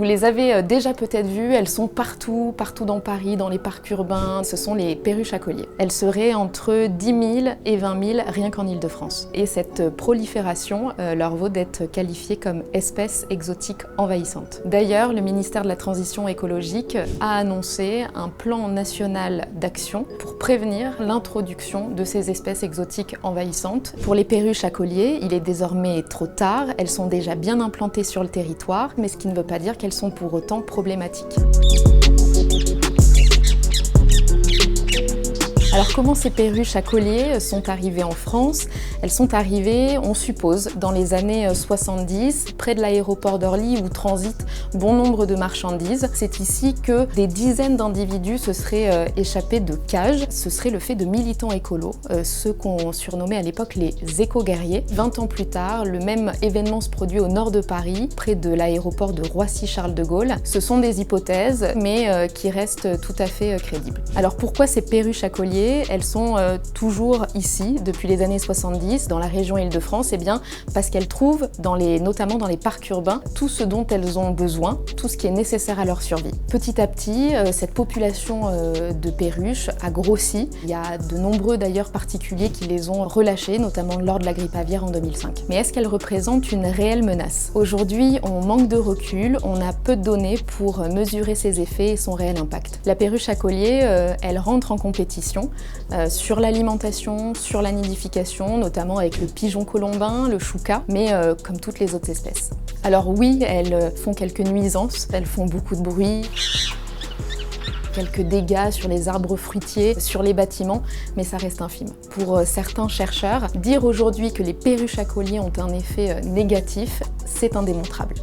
Vous les avez déjà peut-être vues, elles sont partout dans Paris, dans les parcs urbains. Ce sont les perruches à collier. Elles seraient entre 10 000 et 20 000 rien qu'en Île-de-France. Et cette prolifération leur vaut d'être qualifiées comme espèces exotiques envahissantes. D'ailleurs, le ministère de la Transition écologique a annoncé un plan national d'action pour prévenir l'introduction de ces espèces exotiques envahissantes. Pour les perruches à collier, il est désormais trop tard. Elles sont déjà bien implantées sur le territoire, mais ce qui ne veut pas dire qu'elles sont pour autant problématiques. Alors comment ces perruches à collier sont arrivées en France? Elles sont arrivées, on suppose, dans les années 70, près de l'aéroport d'Orly où transitent bon nombre de marchandises. C'est ici que des dizaines d'individus se seraient échappés de cages. Ce serait le fait de militants écolos, ceux qu'on surnommait à l'époque les éco-guerriers. 20 ans plus tard, le même événement se produit au nord de Paris, près de l'aéroport de Roissy-Charles de Gaulle. Ce sont des hypothèses, mais qui restent tout à fait crédibles. Alors pourquoi ces perruches à collier? Elles sont toujours ici depuis les années 70 dans la région Île-de-France, eh bien parce qu'elles trouvent notamment dans les parcs urbains tout ce dont elles ont besoin, tout ce qui est nécessaire à leur survie. Petit à petit, cette population de perruches a grossi. Il y a de nombreux d'ailleurs particuliers qui les ont relâchées, notamment lors de la grippe aviaire en 2005. Mais est-ce qu'elles représentent une réelle menace? Aujourd'hui, on manque de recul, on a peu de données pour mesurer ses effets et son réel impact. La perruche à collier, elle rentre en compétition sur l'alimentation, sur la nidification, notamment avec le pigeon colombin, le chouca, mais comme toutes les autres espèces. Alors oui, elles font quelques nuisances, elles font beaucoup de bruit, quelques dégâts sur les arbres fruitiers, sur les bâtiments, mais ça reste infime. Pour certains chercheurs, dire aujourd'hui que les perruches à collier ont un effet négatif, c'est indémontrable.